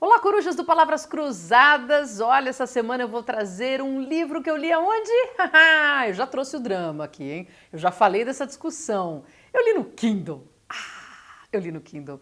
Olá, corujas do Palavras Cruzadas! Olha, essa semana eu vou trazer um livro que eu li aonde? Eu já trouxe o drama aqui, hein? Eu já falei dessa discussão. Eu li no Kindle. Eu li no Kindle.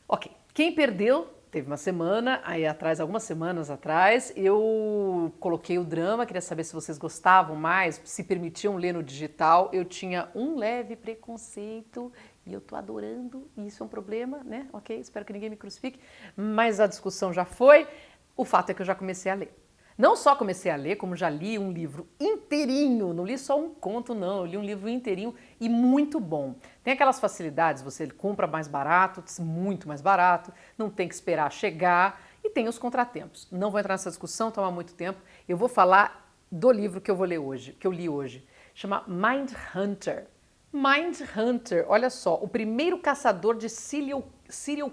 Ok, quem perdeu, teve uma semana, aí atrás, algumas semanas atrás, eu coloquei o drama, queria saber se vocês gostavam mais, se permitiam ler no digital. Eu tinha um leve preconceito e eu tô adorando, e isso é um problema, né? Ok, espero que ninguém me crucifique, mas a discussão já foi. O fato é que eu já comecei a ler. Não só comecei a ler, como já li um livro inteirinho, não li só um conto não, eu li um livro inteirinho e muito bom. Tem aquelas facilidades, você compra mais barato, muito mais barato, não tem que esperar chegar e tem os contratempos. Não vou entrar nessa discussão, toma muito tempo. Eu vou falar do livro que eu vou ler hoje, que eu li hoje. Chama Mindhunter. Mindhunter, olha só, o primeiro caçador de serial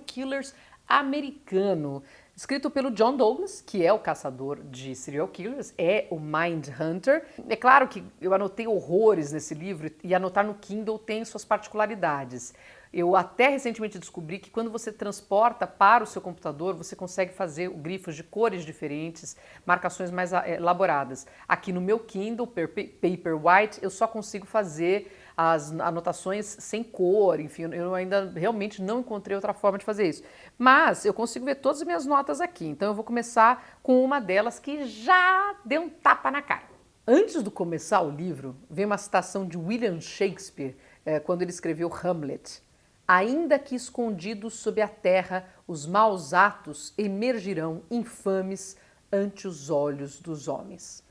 killers americano. Escrito pelo John Douglas, que é o caçador de serial killers, é o Mindhunter. É claro que eu anotei horrores nesse livro e anotar no Kindle tem suas particularidades. Eu até recentemente descobri que quando você transporta para o seu computador, você consegue fazer grifos de cores diferentes, marcações mais elaboradas. Aqui no meu Kindle Paperwhite, eu só consigo fazer as anotações sem cor, enfim, eu ainda realmente não encontrei outra forma de fazer isso. Mas eu consigo ver todas as minhas notas aqui, então eu vou começar com uma delas que já deu um tapa na cara. Antes de começar o livro, vem uma citação de William Shakespeare, quando ele escreveu Hamlet. Ainda que escondidos sob a terra, os maus atos emergirão infames ante os olhos dos homens.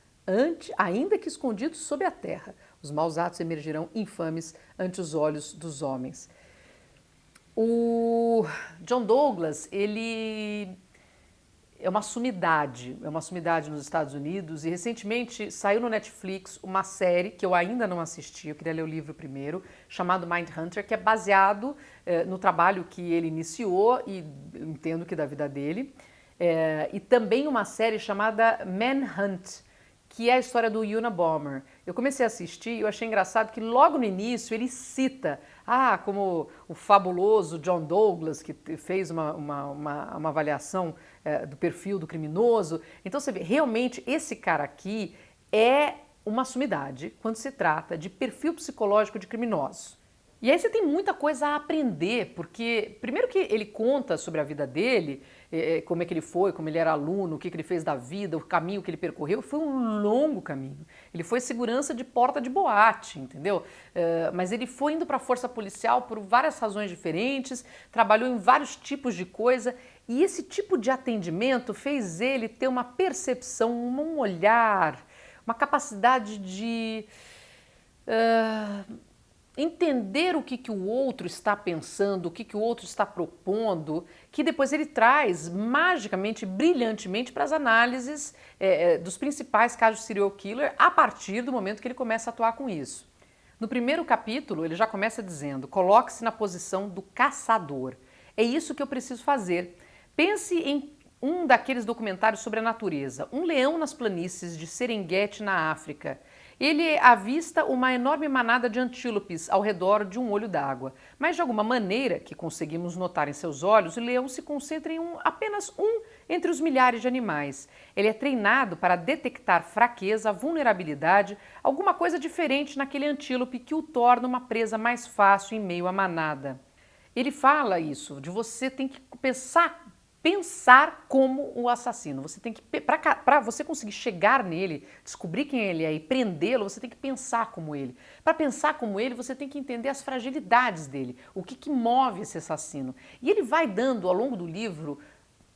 Ainda que escondidos sob a terra, os maus atos emergirão infames ante os olhos dos homens. O John Douglas, ele é uma sumidade nos Estados Unidos e recentemente saiu no Netflix uma série que eu ainda não assisti, eu queria ler o livro primeiro, chamado Mindhunter, que é baseado no trabalho que ele iniciou e entendo que da vida dele, e também uma série chamada Manhunt, que é a história do Unabomber. Eu comecei a assistir e eu achei engraçado que logo no início ele cita, como o fabuloso John Douglas, que fez uma avaliação do perfil do criminoso. Então você vê, realmente esse cara aqui é uma sumidade quando se trata de perfil psicológico de criminosos. E aí você tem muita coisa a aprender, porque primeiro que ele conta sobre a vida dele, como é que ele foi, como ele era aluno, o que ele fez da vida, o caminho que ele percorreu, foi um longo caminho. Ele foi segurança de porta de boate, entendeu? Mas ele foi indo para a força policial por várias razões diferentes, trabalhou em vários tipos de coisa, e esse tipo de atendimento fez ele ter uma percepção, um olhar, uma capacidade de entender o que o outro está pensando, o que o outro está propondo, que depois ele traz magicamente, brilhantemente para as análises dos principais casos de serial killer a partir do momento que ele começa a atuar com isso. No primeiro capítulo, ele já começa dizendo: coloque-se na posição do caçador. É isso que eu preciso fazer. Pense em um daqueles documentários sobre a natureza, um leão nas planícies de Serengeti, na África. Ele avista uma enorme manada de antílopes ao redor de um olho d'água, mas de alguma maneira, que conseguimos notar em seus olhos, o leão se concentra em apenas um entre os milhares de animais. Ele é treinado para detectar fraqueza, vulnerabilidade, alguma coisa diferente naquele antílope que o torna uma presa mais fácil em meio à manada. Ele fala isso, de você tem que pensar como o assassino. Você tem que, para você conseguir chegar nele, descobrir quem ele é e prendê-lo, você tem que pensar como ele. Para pensar como ele, você tem que entender as fragilidades dele, o que move esse assassino. E ele vai dando, ao longo do livro,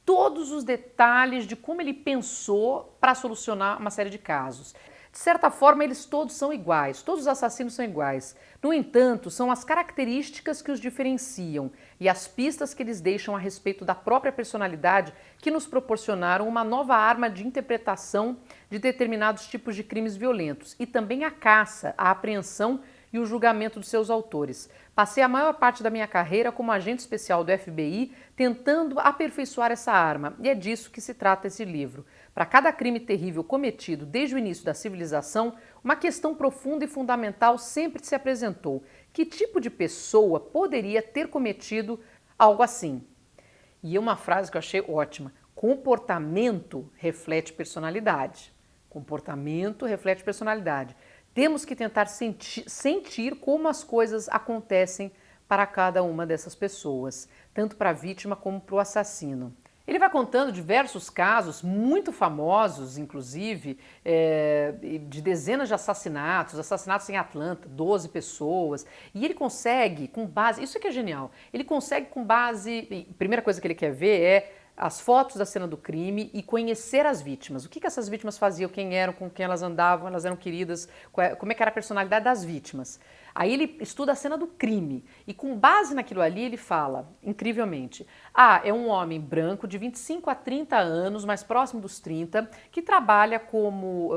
todos os detalhes de como ele pensou para solucionar uma série de casos. De certa forma, eles todos são iguais, todos os assassinos são iguais. No entanto, são as características que os diferenciam e as pistas que eles deixam a respeito da própria personalidade que nos proporcionaram uma nova arma de interpretação de determinados tipos de crimes violentos e também a caça, a apreensão e o julgamento dos seus autores. Passei a maior parte da minha carreira como agente especial do FBI tentando aperfeiçoar essa arma, e é disso que se trata esse livro. Para cada crime terrível cometido desde o início da civilização, uma questão profunda e fundamental sempre se apresentou: que tipo de pessoa poderia ter cometido algo assim? E uma frase que eu achei ótima: comportamento reflete personalidade. Comportamento reflete personalidade. Temos que tentar sentir como as coisas acontecem para cada uma dessas pessoas, tanto para a vítima como para o assassino. Ele vai contando diversos casos, muito famosos, inclusive, de dezenas de assassinatos em Atlanta, 12 pessoas, e ele consegue, com base, isso é que é genial, ele consegue com base, primeira coisa que ele quer ver é as fotos da cena do crime e conhecer as vítimas. O que essas vítimas faziam, quem eram, com quem elas andavam, elas eram queridas, como é que era a personalidade das vítimas. Aí ele estuda a cena do crime e com base naquilo ali ele fala, incrivelmente, é um homem branco de 25 a 30 anos, mais próximo dos 30, que trabalha como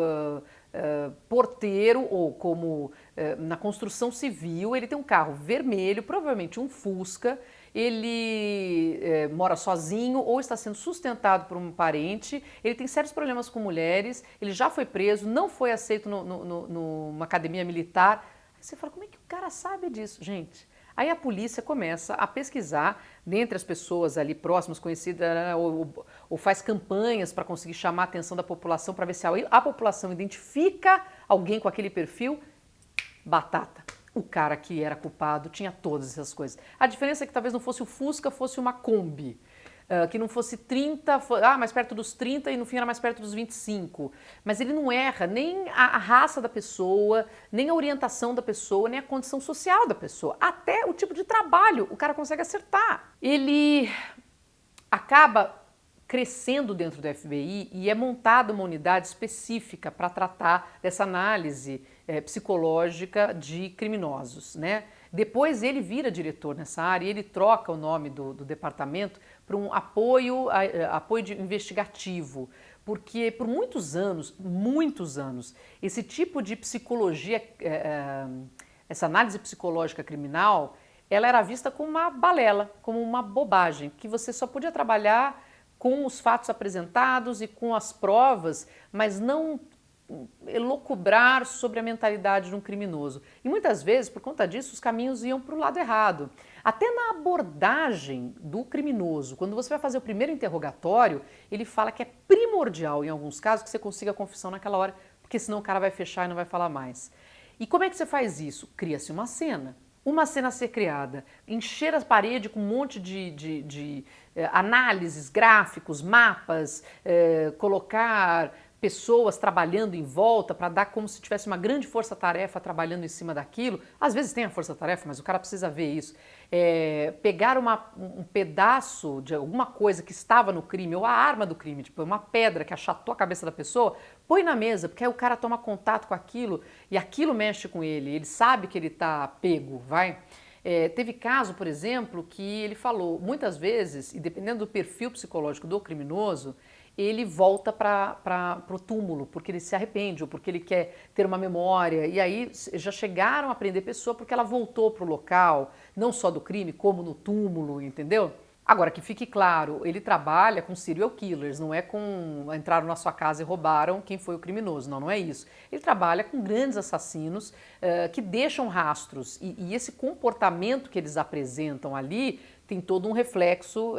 porteiro ou como na construção civil, ele tem um carro vermelho, provavelmente um Fusca, ele mora sozinho ou está sendo sustentado por um parente, ele tem sérios problemas com mulheres, ele já foi preso, não foi aceito numa academia militar. Aí você fala, como é que o cara sabe disso? Gente, aí a polícia começa a pesquisar dentre as pessoas ali próximas, conhecidas, ou faz campanhas para conseguir chamar a atenção da população, para ver se a população identifica alguém com aquele perfil. Batata. O cara que era culpado tinha todas essas coisas. A diferença é que talvez não fosse o Fusca, fosse uma Kombi. Que não fosse 30, mais perto dos 30 e no fim era mais perto dos 25. Mas ele não erra nem a raça da pessoa, nem a orientação da pessoa, nem a condição social da pessoa. Até o tipo de trabalho o cara consegue acertar. Ele acaba crescendo dentro do FBI e é montada uma unidade específica para tratar dessa análise psicológica de criminosos, né? Depois ele vira diretor nessa área e ele troca o nome do departamento para um apoio investigativo, porque por muitos anos, esse tipo de psicologia, essa análise psicológica criminal, ela era vista como uma balela, como uma bobagem, que você só podia trabalhar com os fatos apresentados e com as provas, mas não elocubrar sobre a mentalidade de um criminoso. E muitas vezes, por conta disso, os caminhos iam para o lado errado. Até na abordagem do criminoso, quando você vai fazer o primeiro interrogatório, ele fala que é primordial, em alguns casos, que você consiga a confissão naquela hora, porque senão o cara vai fechar e não vai falar mais. E como é que você faz isso? Cria-se uma cena. Uma cena a ser criada, encher a parede com um monte de análises, gráficos, mapas, colocar pessoas trabalhando em volta para dar como se tivesse uma grande força-tarefa trabalhando em cima daquilo. Às vezes tem a força-tarefa, mas o cara precisa ver isso. Pegar um pedaço de alguma coisa que estava no crime, ou a arma do crime, tipo uma pedra que achatou a cabeça da pessoa, põe na mesa, porque aí o cara toma contato com aquilo e aquilo mexe com ele sabe que ele está pego, vai? Teve caso, por exemplo, que ele falou, muitas vezes, e dependendo do perfil psicológico do criminoso, ele volta para o túmulo, porque ele se arrepende ou porque ele quer ter uma memória. E aí já chegaram a prender pessoa porque ela voltou para o local, não só do crime, como no túmulo, entendeu? Agora, que fique claro, ele trabalha com serial killers, não é com entraram na sua casa e roubaram quem foi o criminoso, não é isso. Ele trabalha com grandes assassinos que deixam rastros e esse comportamento que eles apresentam ali tem todo um reflexo,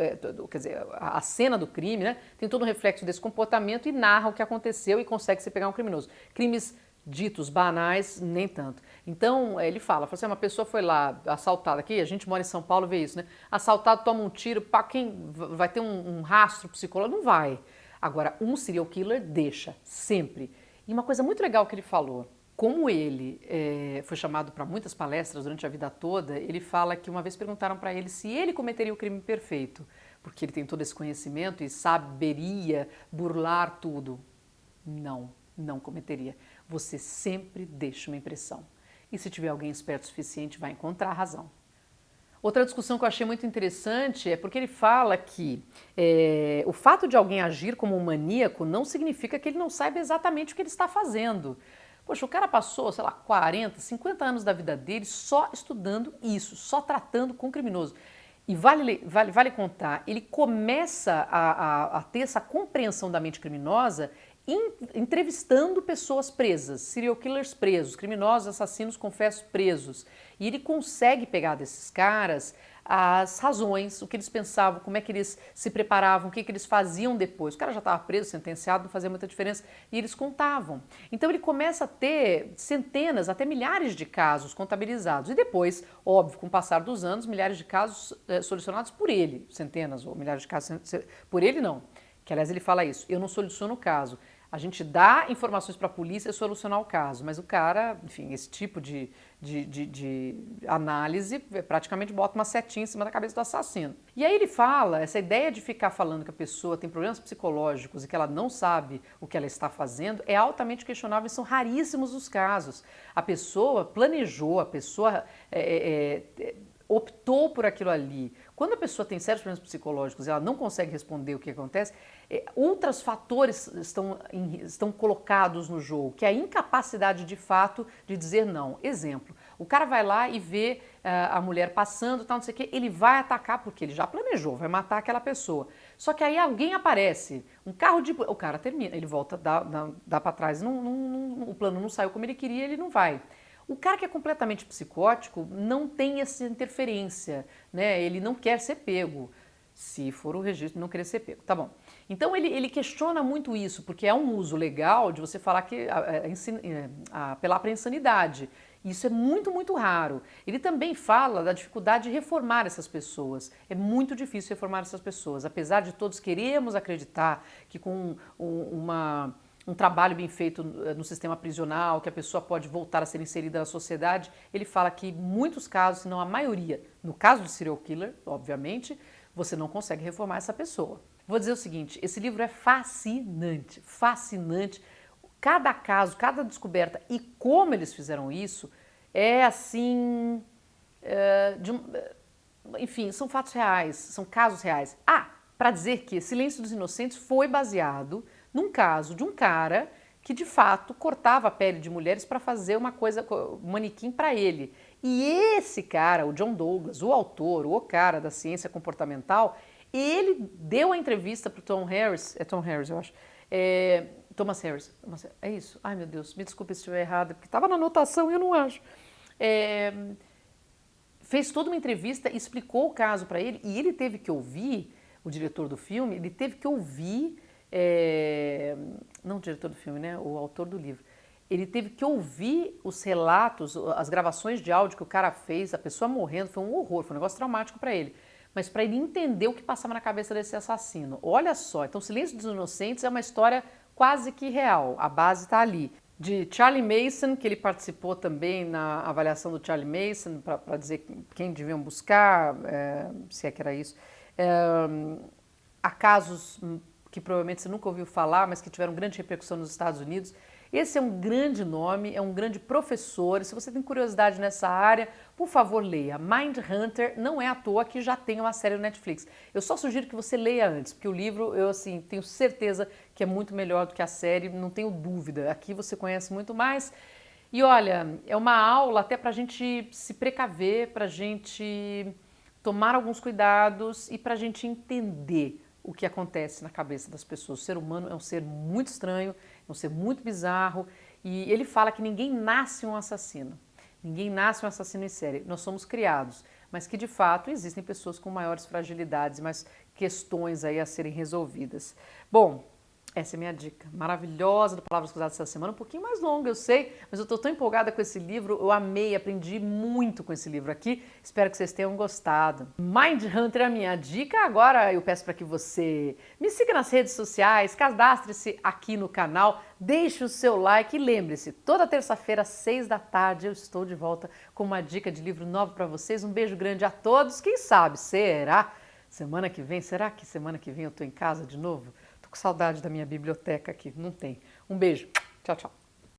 quer dizer, a cena do crime, né, tem todo um reflexo desse comportamento e narra o que aconteceu e consegue se pegar um criminoso. Crimes ditos banais, nem tanto. Então, ele fala assim, uma pessoa foi lá assaltada, aqui a gente mora em São Paulo, vê isso, né? Assaltado, toma um tiro, quem vai ter um rastro psicológico? Não vai. Agora, um serial killer deixa, sempre. E uma coisa muito legal que ele falou, como ele foi chamado para muitas palestras durante a vida toda, ele fala que uma vez perguntaram para ele se ele cometeria o crime perfeito, porque ele tem todo esse conhecimento e saberia burlar tudo. Não cometeria. Você sempre deixa uma impressão. E se tiver alguém esperto o suficiente, vai encontrar a razão. Outra discussão que eu achei muito interessante é porque ele fala que o fato de alguém agir como um maníaco não significa que ele não saiba exatamente o que ele está fazendo. Poxa, o cara passou, sei lá, 40, 50 anos da vida dele só estudando isso, só tratando com criminoso. E vale contar, ele começa a ter essa compreensão da mente criminosa entrevistando pessoas presas, serial killers presos, criminosos, assassinos, confessos presos. E ele consegue pegar desses caras as razões, o que eles pensavam, como é que eles se preparavam, o que eles faziam depois. O cara já estava preso, sentenciado, não fazia muita diferença, e eles contavam. Então ele começa a ter centenas, até milhares de casos contabilizados. E depois, óbvio, com o passar dos anos, milhares de casos solucionados por ele, centenas ou milhares de casos por ele não. Que aliás ele fala isso, eu não soluciono o caso. A gente dá informações para a polícia e solucionar o caso, mas o cara, enfim, esse tipo de análise praticamente bota uma setinha em cima da cabeça do assassino. E aí ele fala, essa ideia de ficar falando que a pessoa tem problemas psicológicos e que ela não sabe o que ela está fazendo é altamente questionável e são raríssimos os casos. A pessoa planejou, a pessoa optou por aquilo ali. Quando a pessoa tem sérios problemas psicológicos e ela não consegue responder o que acontece, outros fatores estão colocados no jogo, que é a incapacidade de fato de dizer não. Exemplo, o cara vai lá e vê a mulher passando, tal, não sei o quê, ele vai atacar porque ele já planejou, vai matar aquela pessoa. Só que aí alguém aparece, um carro de... O cara termina, ele volta, dá para trás, o plano não saiu como ele queria, ele não vai. O cara que é completamente psicótico não tem essa interferência, né? Ele não quer ser pego. Se for o registro, não querer ser pego. Tá bom. Então ele questiona muito isso, porque é um uso legal de você falar que apelar para a insanidade. Isso é muito, muito raro. Ele também fala da dificuldade de reformar essas pessoas. É muito difícil reformar essas pessoas. Apesar de todos queremos acreditar que com um trabalho bem feito no sistema prisional, que a pessoa pode voltar a ser inserida na sociedade, ele fala que em muitos casos, se não a maioria, no caso de serial killer, obviamente, você não consegue reformar essa pessoa. Vou dizer o seguinte, esse livro é fascinante, fascinante. Cada caso, cada descoberta e como eles fizeram isso é assim, enfim, são fatos reais, são casos reais. Para dizer que Silêncio dos Inocentes foi baseado num caso de um cara que de fato cortava a pele de mulheres para fazer uma coisa, um manequim para ele. E esse cara, o John Douglas, o autor, o cara da ciência comportamental, ele deu a entrevista para o Tom Harris, é Tom Harris eu acho, Thomas Harris, é isso? Ai meu Deus, me desculpe se estiver errado, porque estava na anotação e eu não acho. Fez toda uma entrevista, explicou o caso para ele e ele teve que ouvir, o diretor do filme, ele teve que ouvir, não o diretor do filme, né, o autor do livro, ele teve que ouvir os relatos, as gravações de áudio que o cara fez, a pessoa morrendo, foi um horror, foi um negócio traumático para ele. Mas para ele entender o que passava na cabeça desse assassino. Olha só, então Silêncio dos Inocentes é uma história quase que real, a base está ali. De Charlie Mason, que ele participou também na avaliação do Charlie Mason, para dizer quem deviam buscar, se é que era isso. Há casos que provavelmente você nunca ouviu falar, mas que tiveram grande repercussão nos Estados Unidos. Esse é um grande nome, é um grande professor. E se você tem curiosidade nessa área, por favor, leia. Mindhunter não é à toa que já tem uma série no Netflix. Eu só sugiro que você leia antes, porque o livro, eu assim, tenho certeza que é muito melhor do que a série, não tenho dúvida. Aqui você conhece muito mais. E olha, é uma aula até para a gente se precaver, para a gente tomar alguns cuidados e para a gente entender o que acontece na cabeça das pessoas. O ser humano é um ser muito estranho, é um ser muito bizarro, e ele fala que ninguém nasce um assassino. Ninguém nasce um assassino em série. Nós somos criados, mas que de fato existem pessoas com maiores fragilidades, mais questões aí a serem resolvidas. Bom, essa é a minha dica maravilhosa do Palavras Cruzadas essa semana, um pouquinho mais longa, eu sei, mas eu estou tão empolgada com esse livro, eu amei, aprendi muito com esse livro aqui, espero que vocês tenham gostado. Mindhunter é a minha dica, agora eu peço para que você me siga nas redes sociais, cadastre-se aqui no canal, deixe o seu like e lembre-se, toda terça-feira às 6 da tarde eu estou de volta com uma dica de livro novo para vocês, um beijo grande a todos, quem sabe, será que semana que vem eu estou em casa de novo? Com saudade da minha biblioteca aqui, não tem. Um beijo, tchau, tchau.